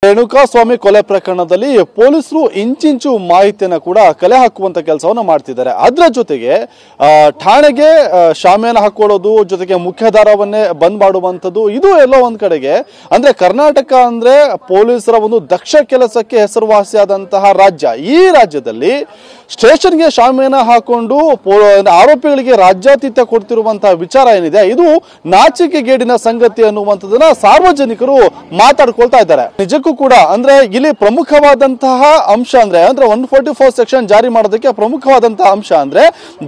ರೇಣುಕಾಸ್ವಾಮಿ ಕೊಲೆ ಪ್ರಕರಣದಲ್ಲಿ ಪೊಲೀಸರು ಇಂಚಿಂಚು ಮಾಹಿತಿಯನ್ನು ಕೂಡ ಕಲೆ ಹಾಕುವಂತ ಕೆಲಸವನ್ನ ಮಾಡ್ತಿದ್ದಾರೆ. ಅದರ ಜೊತೆಗೆ ಠಾಣೆಗೆ ಶಾಮಿಯಾನ ಹಾಕೊಳ್ಳೋದು, ಜೊತೆಗೆ ಮುಖ್ಯಧಾರವನ್ನೇ ಬಂದ್ ಮಾಡುವಂಥದ್ದು, ಇದು ಎಲ್ಲೋ ಒಂದ್ ಕಡೆಗೆ ಅಂದ್ರೆ ಕರ್ನಾಟಕ ಅಂದ್ರೆ ಪೊಲೀಸರ ಒಂದು ದಕ್ಷ ಕೆಲಸಕ್ಕೆ ಹೆಸರುವಾಸಿಯಾದಂತಹ ರಾಜ್ಯ. ಈ ರಾಜ್ಯದಲ್ಲಿ ಸ್ಟೇಷನ್ಗೆ ಶಾಮಿಯಾನ ಹಾಕೊಂಡು ಆರೋಪಿಗಳಿಗೆ ರಾಜ್ಯಾತಿಥ್ಯ ಕೊಡ್ತಿರುವಂತಹ ವಿಚಾರ ಏನಿದೆ, ಇದು ನಾಚಿಕೆಗೇಡಿನ ಸಂಗತಿ ಅನ್ನುವಂಥದ್ದನ್ನ ಸಾರ್ವಜನಿಕರು ಮಾತಾಡ್ಕೊಳ್ತಾ ಇದ್ದಾರೆ. ನಿಜಕ್ಕೂ ಕೂಡ ಅಂದ್ರೆ ಇಲ್ಲಿ ಪ್ರಮುಖವಾದಂತಹ ಅಂಶ ಅಂದ್ರೆ 144 ಸೆಕ್ಷನ್ ಜಾರಿ ಮಾಡೋದಕ್ಕೆ ಪ್ರಮುಖವಾದಂತಹ ಅಂಶ ಅಂದ್ರೆ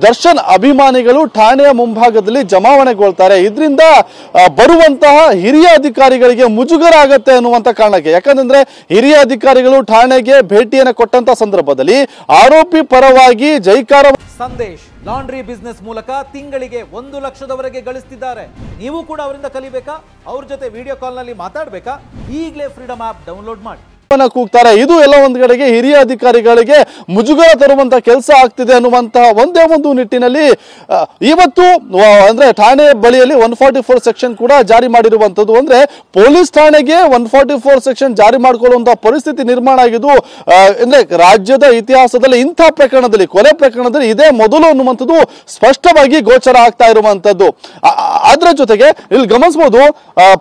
ದರ್ಶನ್ ಅಭಿಮಾನಿಗಳು ಠಾಣೆಯ ಮುಂಭಾಗದಲ್ಲಿ ಜಮಾವಣೆಗೊಳ್ತಾರೆ. ಇದರಿಂದ ಬರುವಂತಹ ಹಿರಿಯ ಅಧಿಕಾರಿಗಳಿಗೆ ಮುಜುಗರ ಆಗತ್ತೆ ಅನ್ನುವಂತ ಕಾರಣಕ್ಕೆ, ಯಾಕಂದ್ರೆ ಹಿರಿಯ ಅಧಿಕಾರಿಗಳು ಠಾಣೆಗೆ ಭೇಟಿಯನ್ನು ಕೊಟ್ಟಂತ ಸಂದರ್ಭದಲ್ಲಿ ಆರೋಪಿ ಪರವಾಗಿ ಜೈಕಾರ ಸಂದೇಶ್ ಲಾಂಡ್ರಿ ಬಿಸ್ನೆಸ್ ಮೂಲಕ ತಿಂಗಳಿಗೆ 1 ಲಕ್ಷದವರೆಗೆ ಗಳಿಸ್ತಿದ್ದಾರೆ. ನೀವು ಕೂಡ ಅವರಿಂದ ಕಲಿಬೇಕಾ? ಅವ್ರ ಜೊತೆ ವಿಡಿಯೋ ಕಾಲ್ ನಲ್ಲಿ ಮಾತಾಡಬೇಕಾ? ಈಗಲೇ ಫ್ರೀಡಮ್ ಆಪ್ ಡೌನ್ಲೋಡ್ ಮಾಡಿ. ಕೂಗ್ತಾರೆ. ಇದು ಎಲ್ಲ ಒಂದ್ ಕಡೆಗೆ ಹಿರಿಯ ಅಧಿಕಾರಿಗಳಿಗೆ ಮುಜುಗರ ತರುವಂತ ಕೆಲಸ ಆಗ್ತಿದೆ ಅನ್ನುವಂತಹ ಒಂದೇ ಒಂದು ನಿಟ್ಟಿನಲ್ಲಿ ಇವತ್ತು ಅಂದ್ರೆ ಠಾಣೆ ಬಳಿಯಲ್ಲಿ 144 ಸೆಕ್ಷನ್ ಕೂಡ ಜಾರಿ ಮಾಡಿರುವಂತದ್ದು. ಅಂದ್ರೆ ಪೊಲೀಸ್ ಠಾಣೆಗೆ 144 ಸೆಕ್ಷನ್ ಜಾರಿ ಮಾಡಿಕೊಳ್ಳುವಂತಹ ಪರಿಸ್ಥಿತಿ ನಿರ್ಮಾಣ ಆಗಿದ್ದು ಅಂದ್ರೆ ರಾಜ್ಯದ ಇತಿಹಾಸದಲ್ಲಿ ಇಂಥ ಪ್ರಕರಣದಲ್ಲಿ, ಕೊಲೆ ಪ್ರಕರಣದಲ್ಲಿ ಇದೇ ಮೊದಲು ಅನ್ನುವಂಥದ್ದು ಸ್ಪಷ್ಟವಾಗಿ ಗೋಚರ ಆಗ್ತಾ ಇರುವಂತದ್ದು. ಅದರ ಜೊತೆಗೆ ಇಲ್ಲಿ ಗಮನಿಸಬಹುದು,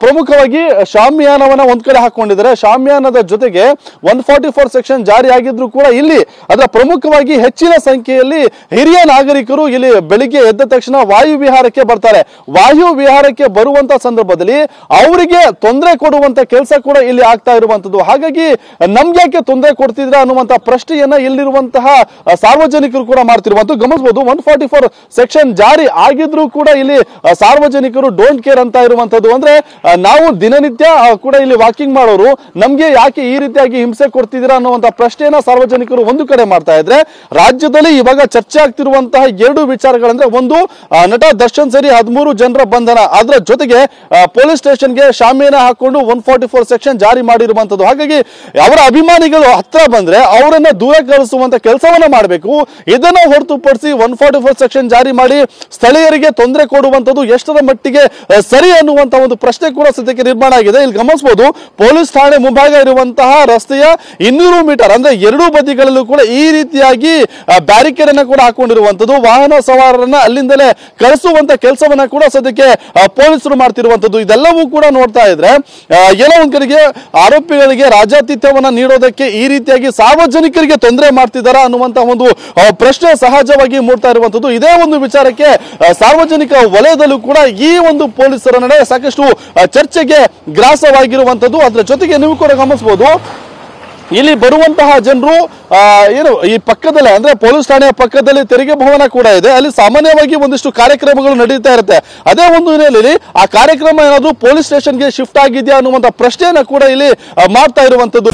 ಪ್ರಮುಖವಾಗಿ ಶಾಮಿಯಾನವನ್ನ ಒಂದ್ ಕಡೆ ಹಾಕೊಂಡಿದ್ದಾರೆ. ಶಾಮಿಯಾನದ ಜೊತೆಗೆ 144 ಸೆಕ್ಷನ್ ಜಾರಿ ಆಗಿದ್ರು ಕೂಡ ಇಲ್ಲಿ ಅದರ ಪ್ರಮುಖವಾಗಿ ಹೆಚ್ಚಿನ ಸಂಖ್ಯೆಯಲ್ಲಿ ಹಿರಿಯ ನಾಗರಿಕರು ಇಲ್ಲಿ ಬೆಳಿಗ್ಗೆ ಎದ್ದ ತಕ್ಷಣ ವಾಯು ವಿಹಾರಕ್ಕೆ ಬರ್ತಾರೆ. ವಾಯು ವಿಹಾರಕ್ಕೆ ಬರುವಂತ ಸಂದರ್ಭದಲ್ಲಿ ಅವರಿಗೆ ತೊಂದರೆ ಕೊಡುವಂತ ಕೆಲಸ ಕೂಡ ಇಲ್ಲಿ ಆಗ್ತಾ ಇರುವಂತದ್ದು. ಹಾಗಾಗಿ ನಮ್ಗೆ ಯಾಕೆ ತೊಂದರೆ ಕೊಡ್ತಿದ್ರ ಅನ್ನುವಂತ ಪ್ರಶ್ನೆಯನ್ನ ಇಲ್ಲಿರುವಂತಹ ಸಾರ್ವಜನಿಕರು ಕೂಡ ಮಾಡ್ತಿರುವಂತದ್ದು ಗಮನಿಸಬಹುದು. 144 ಸೆಕ್ಷನ್ ಜಾರಿ ಆಗಿದ್ರು ಕೂಡ ಇಲ್ಲಿ ಸಾರ್ವಜನಿಕರು ಡೋಂಟ್ ಕೇರ್ ಅಂತ ಇರುವಂತದ್ದು. ಅಂದ್ರೆ ನಾವು ದಿನನಿತ್ಯ ಕೂಡ ಇಲ್ಲಿ ವಾಕಿಂಗ್ ಮಾಡೋರು ನಮ್ಗೆ ಯಾಕೆ ಈ ರೀತಿಯಾಗಿ ಹಿಂಸೆ ಕೊಡ್ತಿದ್ದೀರಾ ಅನ್ನುವಂತ ಪ್ರಶ್ನೆಯನ್ನ ಸಾರ್ವಜನಿಕರು ಒಂದು ಕಡೆ ಮಾಡ್ತಾ ಇದ್ರೆ, ರಾಜ್ಯದಲ್ಲಿ ಇವಾಗ ಚರ್ಚೆ ಆಗ್ತಿರುವಂತಹ ಎರಡು ವಿಚಾರಗಳಂದ್ರೆ, ಒಂದು ನಟ ದರ್ಶನ್ ಸೇರಿ 13 ಜನರ ಬಂಧನ, ಅದರ ಜೊತೆಗೆ ಪೊಲೀಸ್ ಸ್ಟೇಷನ್ಗೆ ಶಾಮಿಯಾನ ಹಾಕೊಂಡು 144 ಸೆಕ್ಷನ್ ಜಾರಿ ಮಾಡಿರುವಂತದ್ದು. ಹಾಗಾಗಿ ಅವರ ಅಭಿಮಾನಿಗಳು ಹತ್ರ ಬಂದ್ರೆ ಅವರನ್ನ ದೂರ ಕಳಿಸುವಂತ ಕೆಲಸವನ್ನ ಮಾಡಬೇಕು. ಇದನ್ನ ಹೊರತುಪಡಿಸಿ 144 ಸೆಕ್ಷನ್ ಜಾರಿ ಮಾಡಿ ಸ್ಥಳೀಯರಿಗೆ ತೊಂದರೆ ಕೊಡುವಂತದ್ದು ಎಷ್ಟರ ಮಟ್ಟಿಗೆ ಸರಿ ಅನ್ನುವಂತ ಒಂದು ಪ್ರಶ್ನೆ ಕೂಡ ಸದ್ಯಕ್ಕೆ ನಿರ್ಮಾಣ ಆಗಿದೆ. ಇಲ್ಲಿ ಗಮನಿಸಬಹುದು, ಪೊಲೀಸ್ ಠಾಣೆ ಮುಂಭಾಗ ಇರುವಂತಹ ರಸ್ತೆಯ 200 ಮೀಟರ್ ಅಂದ್ರೆ ಎರಡೂ ಬದಿಗಳಲ್ಲೂ ಕೂಡ ಈ ರೀತಿಯಾಗಿ ಬ್ಯಾರಿಕೇಡ್ ಅನ್ನ ಕೂಡ ಹಾಕೊಂಡಿರುವಂತದ್ದು, ವಾಹನ ಸವಾರರನ್ನ ಅಲ್ಲಿಂದಲೇ ಕಳಿಸುವಂತ ಕೆಲಸವನ್ನ ಕೂಡ ಸದ್ಯಕ್ಕೆ ಪೊಲೀಸರು ಮಾಡ್ತಿರುವಂತದ್ದು. ಇದೆಲ್ಲವೂ ಕೂಡ ನೋಡ್ತಾ ಇದ್ರೆ ಏನೋ ಒಂದ್ ಕಡೆಗೆ ಆರೋಪಿಗಳಿಗೆ ರಾಜ್ಯಾತಿಥ್ಯವನ್ನ ನೀಡೋದಕ್ಕೆ ಈ ರೀತಿಯಾಗಿ ಸಾರ್ವಜನಿಕರಿಗೆ ತೊಂದರೆ ಮಾಡ್ತಿದ್ದಾರಾ ಅನ್ನುವಂತ ಒಂದು ಪ್ರಶ್ನೆ ಸಹಜವಾಗಿ ಮೂಡ್ತಾ ಇರುವಂತದ್ದು. ಇದೇ ಒಂದು ವಿಚಾರಕ್ಕೆ ಸಾರ್ವಜನಿಕ ವಲಯದಲ್ಲೂ ಕೂಡ ಈ ಒಂದು ಪೊಲೀಸರ ನಡೆ ಸಾಕಷ್ಟು ಚರ್ಚೆಗೆ ಗ್ರಾಸವಾಗಿರುವಂತದ್ದು. ಅದರ ಜೊತೆಗೆ ನೀವು ಕೂಡ ಗಮನಿಸಬಹುದು, ಇಲ್ಲಿ ಬರುವಂತಹ ಜನರು ಏನು ಈ ಪಕ್ಕದಲ್ಲೇ ಅಂದ್ರೆ ಪೊಲೀಸ್ ಠಾಣೆಯ ಪಕ್ಕದಲ್ಲಿ ತೆರಿಗೆ ಭವನ ಕೂಡ ಇದೆ. ಅಲ್ಲಿ ಸಾಮಾನ್ಯವಾಗಿ ಒಂದಿಷ್ಟು ಕಾರ್ಯಕ್ರಮಗಳು ನಡೀತಾ ಇರುತ್ತೆ. ಅದೇ ಒಂದು ಹಿನ್ನೆಲೆಯಲ್ಲಿ ಆ ಕಾರ್ಯಕ್ರಮ ಏನಾದ್ರು ಪೊಲೀಸ್ ಸ್ಟೇಷನ್ಗೆ ಶಿಫ್ಟ್ ಆಗಿದೆಯಾ ಅನ್ನುವಂತ ಪ್ರಶ್ನೆಯನ್ನ ಕೂಡ ಇಲ್ಲಿ ಮಾಡ್ತಾ ಇರುವಂತದ್ದು.